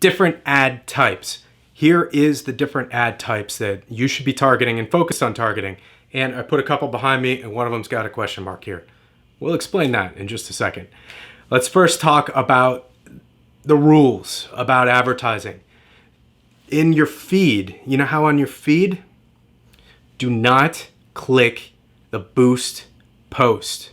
different ad types. Here is the different ad types that you should be targeting and focus on targeting. And I put a couple behind me, and one of them's got a question mark here. We'll explain that in just a second. Let's first talk about the rules about advertising. In your feed, you know how on your feed, do not click the boost post.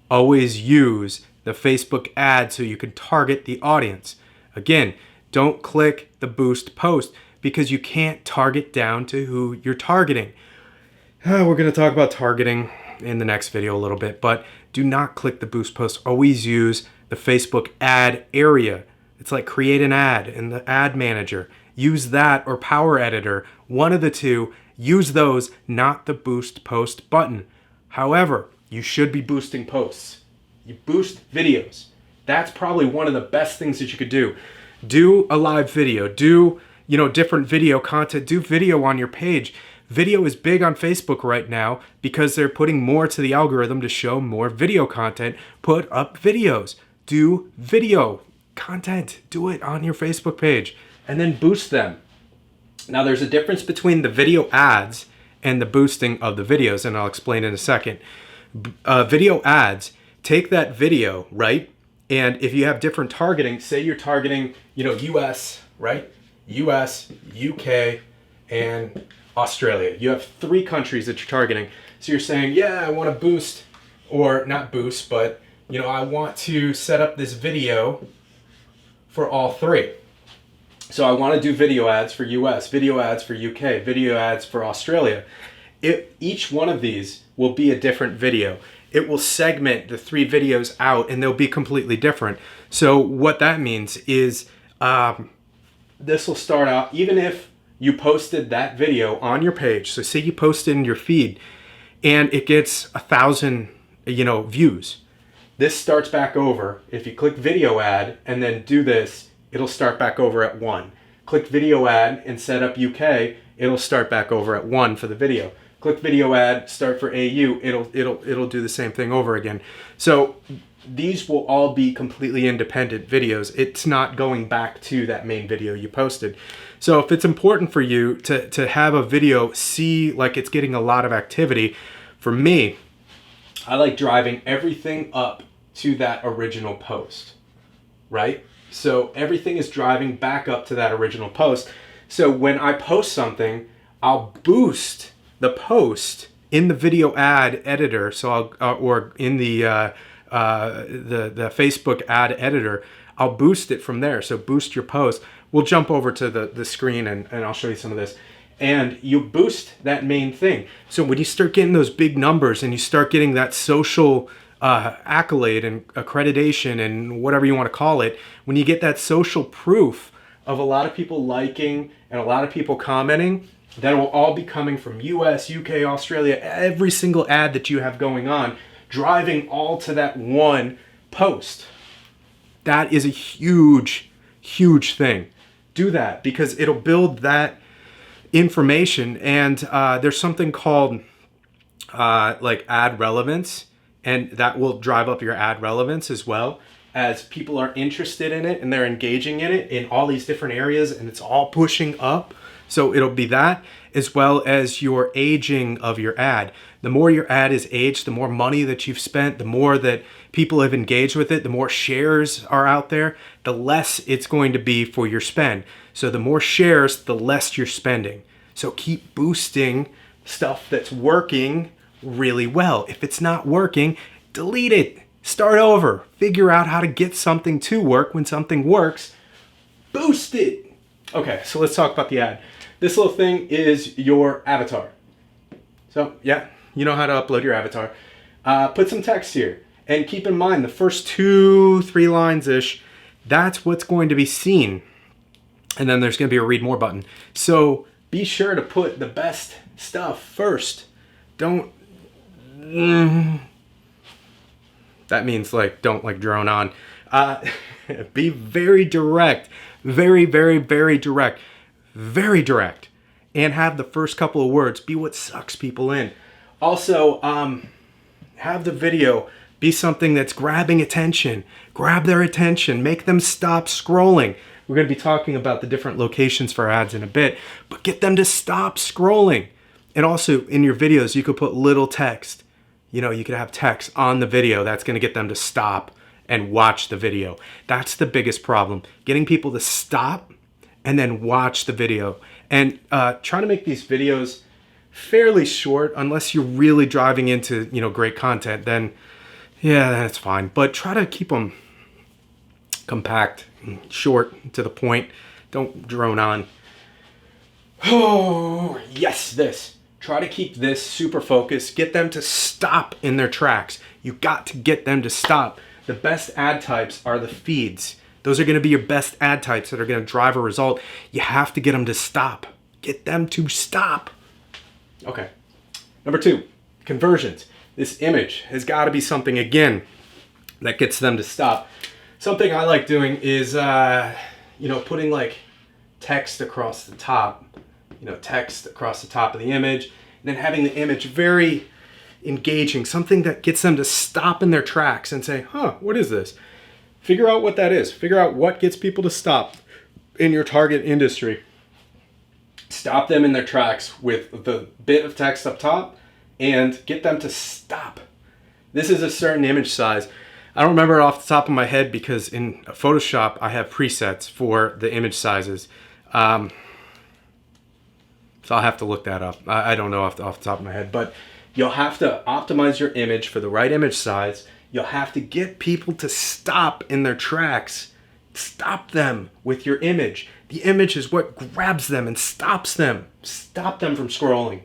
Always use the Facebook ad so you can target the audience. Again, don't click the boost post because you can't target down to who you're targeting. We're going to talk about targeting in the next video a little bit, but do not click the boost post. Always use the Facebook ad area. It's like create an ad in the ad manager. Use that or Power Editor, one of the two. Use those, not the boost post button. However, you should be boosting posts. You boost videos. That's probably one of the best things that you could do. Do a live video. Do, different video content. Do video on your page. Video is big on Facebook right now because they're putting more to the algorithm to show more video content. Put up videos. Do video content. Do it on your Facebook page and then boost them. Now there's a difference between the video ads and the boosting of the videos, and I'll explain in a second. Video ads, take that video, right? And if you have different targeting, say you're targeting, US, right? US, UK, and Australia. You have 3 countries that you're targeting. So you're saying, yeah, I want to boost, or not boost, but, I want to set up this video for all 3. So I want to do video ads for US, video ads for UK, video ads for Australia. Each one of these will be a different video. It will segment the 3 videos out and they'll be completely different. So what that means is this will start out, even if you posted that video on your page. So say you post it in your feed and it gets 1,000, views. This starts back over. If you click video ad and then do this, it'll start back over at 1. Click video ad and set up UK, it'll start back over at 1 for the video. Click video ad, start for AU, it'll do the same thing over again. So these will all be completely independent videos. It's not going back to that main video you posted. So if it's important for you to have a video see like it's getting a lot of activity, for me, I like driving everything up to that original post, right? So everything is driving back up to that original post. So when I post something, I'll boost the post in the video ad editor. So or in the Facebook ad editor, I'll boost it from there. So boost your post. We'll jump over to the screen and I'll show you some of this. And you boost that main thing. So when you start getting those big numbers and you start getting that social accolade and accreditation and whatever you want to call it, when you get that social proof of a lot of people liking and a lot of people commenting, that will all be coming from US, UK, Australia, every single ad that you have going on, driving all to that one post. That is a huge, huge thing. Do that because it'll build that information. And there's something called like ad relevance, and that will drive up your ad relevance as well, as people are interested in it and they're engaging in it in all these different areas and it's all pushing up. So it'll be that, as well as your aging of your ad. The more your ad is aged, the more money that you've spent, the more that people have engaged with it, the more shares are out there, the less it's going to be for your spend. So the more shares, the less you're spending. So keep boosting stuff that's working really well. If it's not working, delete it. Start over. Figure out how to get something to work. When something works, boost it. Okay, so let's talk about the ad. This little thing is your avatar. So yeah, you know how to upload your avatar. Put some text here. And keep in mind, the first 2-3 lines-ish, that's what's going to be seen. And then there's going to be a read more button. So be sure to put the best stuff first. Don't... that means don't drone on. Be very direct. Very, very, very direct. Very direct. And have the first couple of words be what sucks people in. Also, have the video be something that's grabbing attention. Grab their attention. Make them stop scrolling. We're going to be talking about the different locations for ads in a bit, but get them to stop scrolling. And also in your videos, you could put little text. You know, you could have text on the video that's going to get them to stop and watch the video. That's the biggest problem. Getting people to stop and then watch the video. And trying to make these videos fairly short, unless you're really driving into, you know, great content, then yeah, that's fine. But try to keep them compact, short, to the point. Don't drone on. Oh, yes, this. Try to keep this super focused. Get them to stop in their tracks. You got to get them to stop. The best ad types are the feeds. Those are going to be your best ad types that are going to drive a result. You have to get them to stop. Get them to stop. Okay. Number 2, conversions. This image has got to be something, again, that gets them to stop. Something I like doing is, you know, putting like text across the top, you know, text across the top of the image, and then having the image very engaging, something that gets them to stop in their tracks and say, huh, what is this? Figure out what that is. Figure out what gets people to stop in your target industry. Stop them in their tracks with the bit of text up top and get them to stop. This is a certain image size. I don't remember it off the top of my head because in Photoshop I have presets for the image sizes. So I'll have to look that up. I don't know off the top of my head, but you'll have to optimize your image for the right image size. You'll have to get people to stop in their tracks. Stop them with your image. The image is what grabs them and stops them. Stop them from scrolling.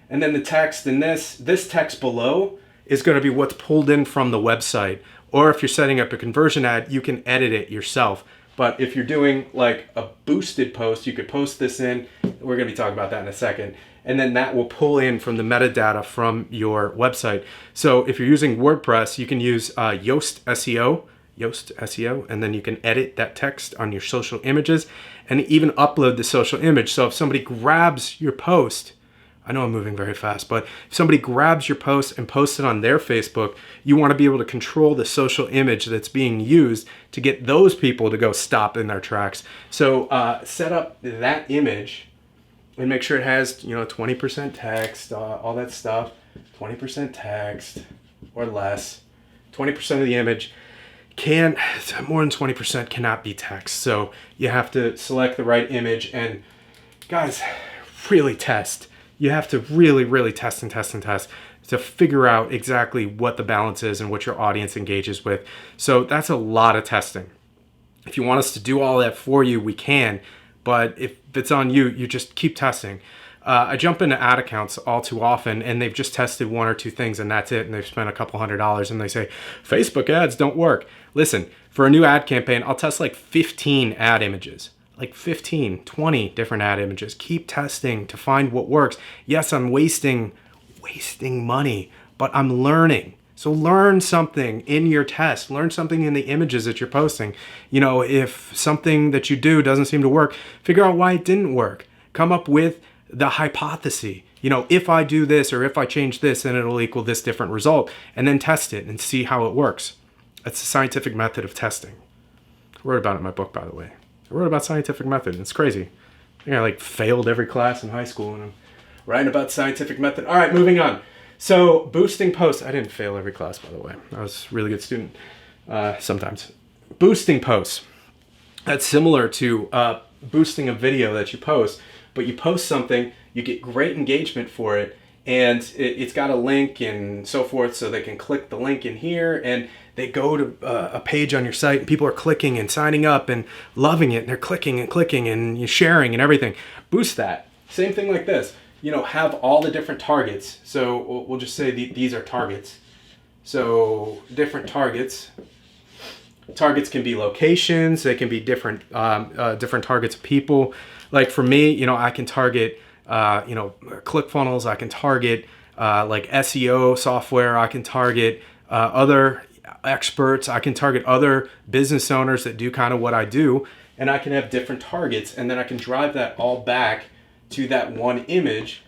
And then the text in this text below is going to be what's pulled in from the website. Or if you're setting up a conversion ad, you can edit it yourself. But if you're doing like a boosted post, you could post this in. We're going to be talking about that in a second. And then that will pull in from the metadata from your website. So if you're using WordPress, you can use Yoast SEO, and then you can edit that text on your social images and even upload the social image. So if somebody grabs your post, I know I'm moving very fast, but if somebody grabs your post and posts it on their Facebook, you want to be able to control the social image that's being used to get those people to go stop in their tracks. So set up that image and make sure it has, you know, 20% text, all that stuff, 20% text or less, 20% of the image. More than 20% cannot be text. So you have to select the right image and guys, really test. You have to really test and test and test to figure out exactly what the balance is and what your audience engages with. So that's a lot of testing. If you want us to do all that for you, we can, but if it's on you, you just keep testing. I jump into ad accounts all too often and they've just tested 1 or 2 things and that's it. And they've spent a couple $100 and they say, Facebook ads don't work. Listen, for a new ad campaign, I'll test like 15 ad images, like 15, 20 different ad images. Keep testing to find what works. Yes, I'm wasting money, but I'm learning. So learn something in your test, learn something in the images that you're posting. You know, if something that you do doesn't seem to work, figure out why it didn't work. Come up with the hypothesis. You know, if I do this or if I change this, then it'll equal this different result, and then test it and see how it works. That's the scientific method of testing. I wrote about it in my book, by the way. I wrote about scientific method. It's crazy. I think I like failed every class in high school and I'm writing about scientific method. All right, moving on. So boosting posts. I didn't fail every class, by the way. I was a really good student sometimes. Boosting posts. That's similar to boosting a video that you post, but you post something, you get great engagement for it, and it's got a link and so forth, so they can click the link in here and they go to a page on your site and people are clicking and signing up and loving it and they're clicking and you're sharing and everything. Boost that. Same thing like this. You know, have all the different targets. So we'll just say these are targets. So different targets. Targets can be locations. They can be different targets of people. Like for me, you know, I can target, ClickFunnels. I can target like SEO software. I can target other experts. I can target other business owners that do kind of what I do. And I can have different targets. And then I can drive that all back to that one image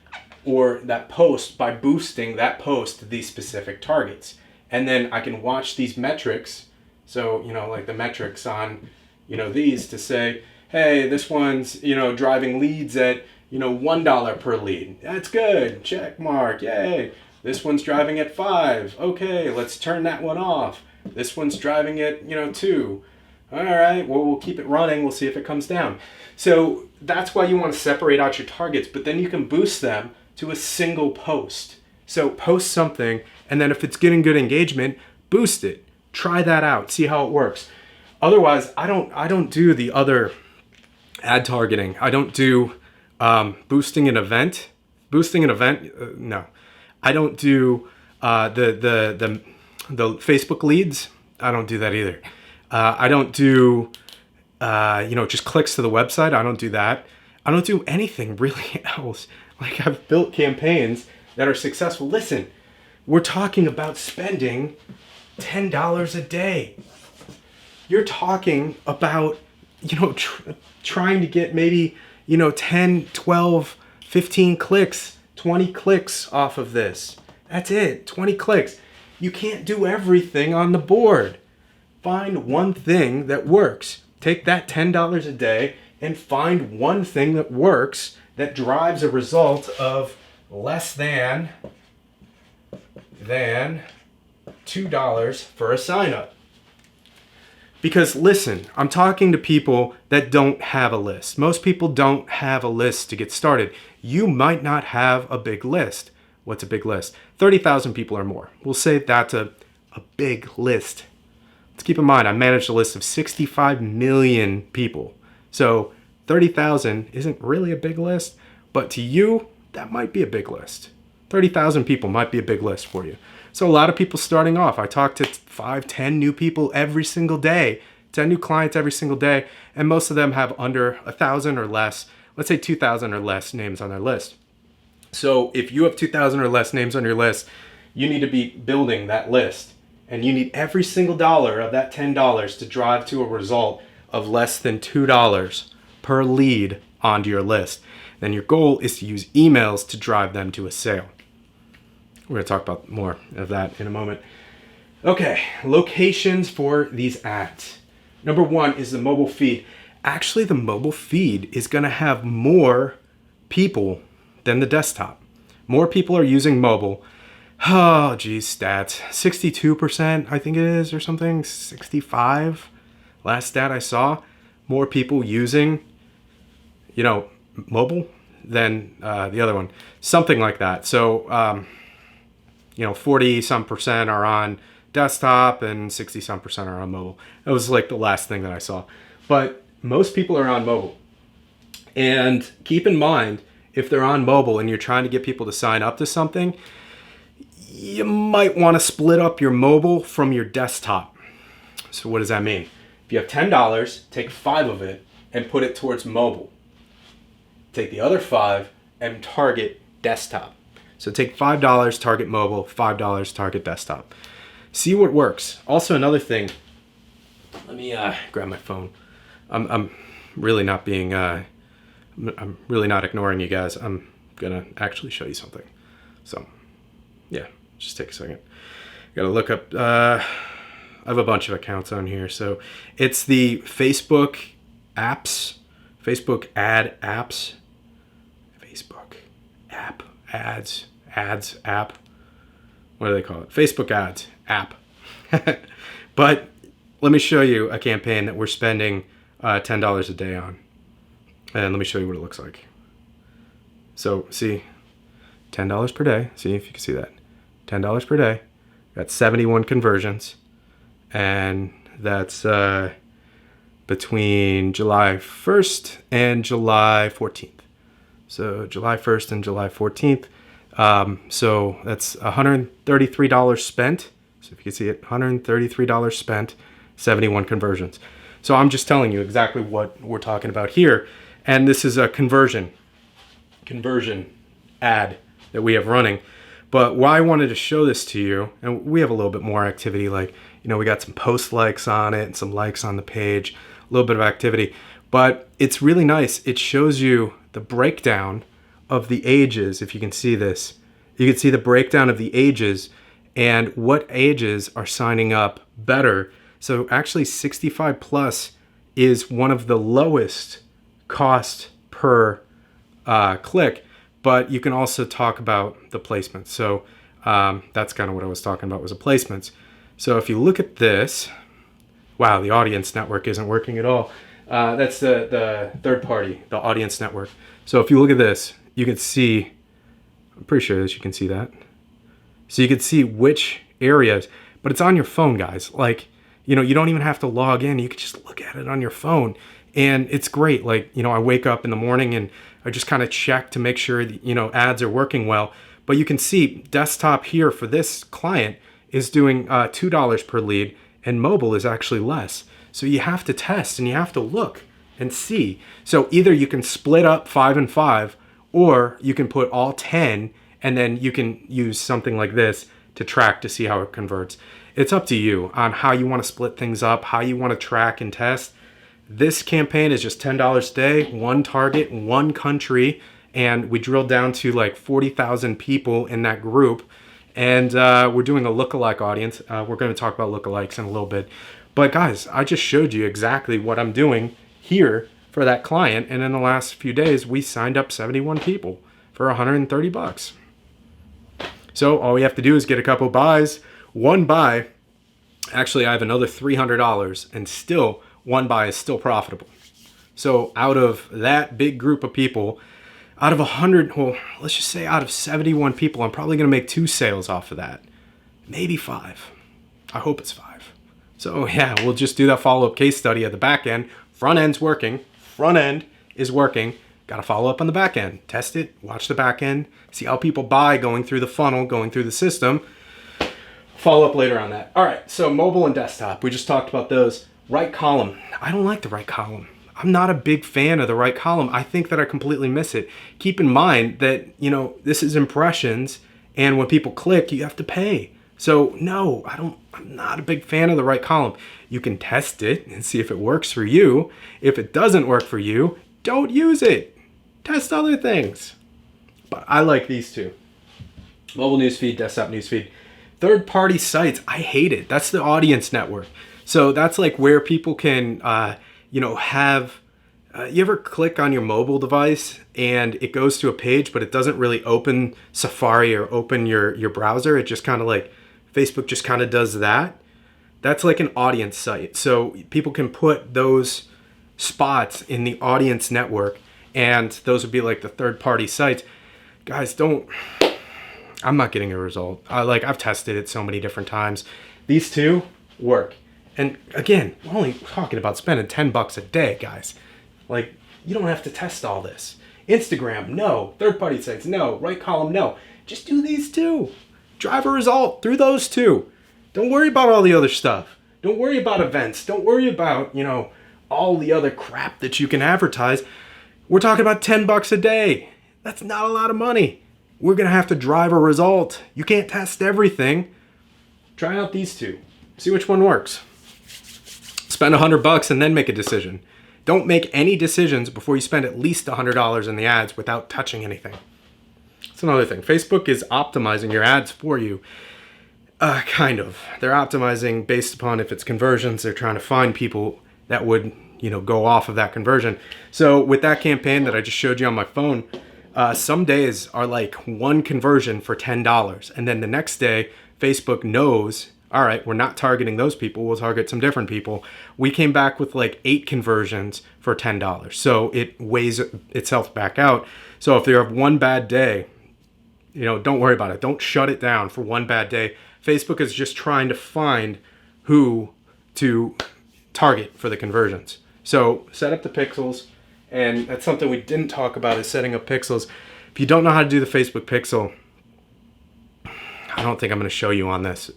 or that post by boosting that post to these specific targets. And then I can watch these metrics. So, you know, like the metrics on, these to say, hey, this one's, driving leads at, $1 per lead. That's good. Check mark. Yay. This one's driving at 5. Okay, let's turn that one off. This one's driving at, 2. All right, well, we'll keep it running. We'll see if it comes down. So that's why you want to separate out your targets, but then you can boost them to a single post. So post something, and then if it's getting good engagement, boost it. Try that out. See how it works. Otherwise, I don't do the other ad targeting. I don't do boosting an event. No. I don't do the Facebook leads. I don't do that either. I don't do just clicks to the website. I don't do that. I don't do anything really else. Like, I've built campaigns that are successful. Listen, we're talking about spending $10 a day. You're talking about, trying to get maybe, 10, 12, 15 clicks, 20 clicks off of this. That's it, 20 clicks. You can't do everything on the board. Find one thing that works. Take that $10 a day and find one thing that works that drives a result of less than $2 for a sign up. Because listen, I'm talking to people that don't have a list. Most people don't have a list to get started. You might not have a big list. What's a big list? 30,000 people or more. We'll say that's a big list. Let's keep in mind, I manage a list of 65 million people. So 30,000 isn't really a big list, but to you, that might be a big list. 30,000 people might be a big list for you. So a lot of people starting off, I talk to 5, 10 new people every single day, 10 new clients every single day, and most of them have under 1,000 or less, let's say 2,000 or less names on their list. So if you have 2,000 or less names on your list, you need to be building that list. And you need every single dollar of that $10 to drive to a result of less than $2 per lead onto your list. Then your goal is to use emails to drive them to a sale. We're going to talk about more of that in a moment. Okay, locations for these ads. Number 1 is the mobile feed. Actually, the mobile feed is going to have more people than the desktop. More people are using mobile. Oh, geez, stats. 62%, I think it is, or something. 65. Last stat I saw. More people using, mobile than the other one. Something like that. So, 40-some% are on desktop and 60-some% are on mobile. That was like the last thing that I saw. But most people are on mobile. And keep in mind, if they're on mobile and you're trying to get people to sign up to something, you might want to split up your mobile from your desktop. So what does that mean? If you have $10, take 5 of it and put it towards mobile. Take the other 5 and target desktop. So take $5, target mobile, $5, target desktop. See what works. Also, another thing, let me grab my phone. I'm really not being, I'm really not ignoring you guys. I'm gonna actually show you something. So yeah, just take a second. Gotta look up, I have a bunch of accounts on here. So it's the Facebook apps, Facebook ad apps, Facebook app, ads, app. What do they call it? Facebook ads app. But let me show you a campaign that we're spending $10 a day on. And let me show you what it looks like. So see, $10 per day. See if you can see that. $10 per day. Got 71 conversions. And that's between July 1st and July 14th. So July 1st and July 14th. So that's $133 spent. So if you can see it, $133 spent, 71 conversions. So I'm just telling you exactly what we're talking about here. And this is a conversion ad that we have running. But why I wanted to show this to you, and we have a little bit more activity, like, we got some post likes on it and some likes on the page, a little bit of activity. But it's really nice. It shows you the breakdown of the ages. If you can see this, you can see the breakdown of the ages and what ages are signing up better. So actually 65 plus is one of the lowest cost per click, but you can also talk about the placements. So that's kind of what I was talking about, was the placements. So if you look at this, wow, the audience network isn't working at all. That's the third party, the audience network. So if you look at this, you can see, I'm pretty sure that you can see that. So you can see which areas, but it's on your phone, guys. Like, you know, you don't even have to log in. You can just look at it on your phone. And it's great. Like, you know, I wake up in the morning and I just kind of check to make sure that, you know, ads are working well. But you can see desktop here for this client is doing $2 per lead, and mobile is actually less. So you have to test and you have to look and see. So either you can split up 5 and 5, or you can put all 10, and then you can use something like this to track to see how it converts. It's up to you on how you want to split things up, how you want to track and test. This campaign is just $10 a day, one target, one country, and we drilled down to like 40,000 people in that group. And we're doing a lookalike audience. We're going to talk about lookalikes in a little bit. But guys, I just showed you exactly what I'm doing here for that client. And in the last few days, we signed up 71 people for $130. So all we have to do is get a couple buys. One buy, actually I have another $300, and still one buy is still profitable. So out of that big group of people, out of 100, well, let's just say out of 71 people, I'm probably going to make 2 sales off of that. Maybe 5. I hope it's 5. So yeah, we'll just do that follow-up case study at the back end. Front end's working. Front end is working. Got to follow up on the back end. Test it, watch the back end, see how people buy going through the funnel, going through the system. Follow up later on that. All right, so mobile and desktop. We just talked about those. Right column. I don't like the right column. I'm not a big fan of the right column. I think that I completely miss it. Keep in mind that, you know, this is impressions, and when people click, you have to pay. So no, I'm not a big fan of the right column. You can test it and see if it works for you. If it doesn't work for you, don't use it. Test other things. But I like these two. Mobile newsfeed, desktop newsfeed. Third-party sites, I hate it. That's the audience network. So that's like where people can, you know, have, you ever click on your mobile device and it goes to a page, but it doesn't really open Safari or open your browser. It just kind of like, Facebook just kind of does that. That's like an audience site. So people can put those spots in the audience network, and those would be like the third-party sites. Guys, I'm not getting a result. I've tested it so many different times. These two work. And again, we're only talking about spending $10 a day, guys. Like, you don't have to test all this. Instagram, no. Third-party sites, no. Right column, no. Just do these two. Drive a result through those two. Don't worry about all the other stuff. Don't worry about events. Don't worry about, you know, all the other crap that you can advertise. We're talking about $10 a day. That's not a lot of money. We're going to have to drive a result. You can't test everything. Try out these two. See which one works. Spend $100 and then make a decision. Don't make any decisions before you spend at least $100 in the ads without touching anything. That's another thing. Facebook is optimizing your ads for you. Kind of. They're optimizing based upon if it's conversions. They're trying to find people that would, you know, go off of that conversion. So with that campaign that I just showed you on my phone, some days are like one conversion for $10. And then the next day, Facebook knows, all right, we're not targeting those people. We'll target some different people. We came back with like 8 conversions for $10. So it weighs itself back out. So if you have one bad day, you know, don't worry about it. Don't shut it down for one bad day. Facebook is just trying to find who to target for the conversions. So set up the pixels. And that's something we didn't talk about, is setting up pixels. If you don't know how to do the Facebook pixel, I don't think I'm going to show you on this.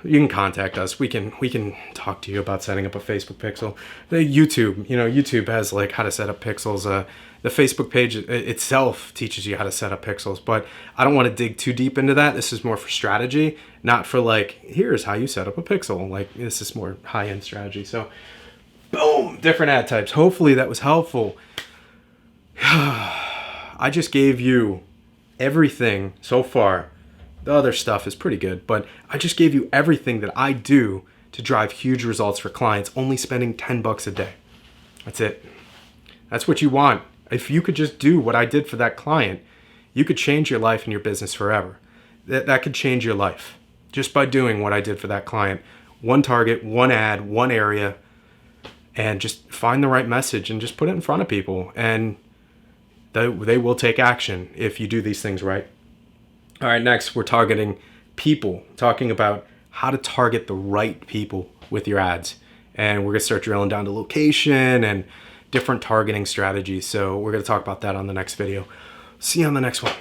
You can contact us. We can talk to you about setting up a Facebook pixel. The YouTube, you know, YouTube has like how to set up pixels. The Facebook page itself teaches you how to set up pixels, but I don't want to dig too deep into that. This is more for strategy, not for like, here's how you set up a pixel. Like, this is more high-end strategy. So boom, different ad types. Hopefully that was helpful. I just gave you everything so far. The other stuff is pretty good, but I just gave you everything that I do to drive huge results for clients, only spending 10 bucks a day. That's it. That's what you want. If you could just do what I did for that client, you could change your life and your business forever. That could change your life just by doing what I did for that client. One target, one ad, one area, and just find the right message and just put it in front of people. And they will take action if you do these things right. All right, next we're targeting people, talking about how to target the right people with your ads. And we're going to start drilling down to location and different targeting strategies. So we're going to talk about that on the next video. See you on the next one.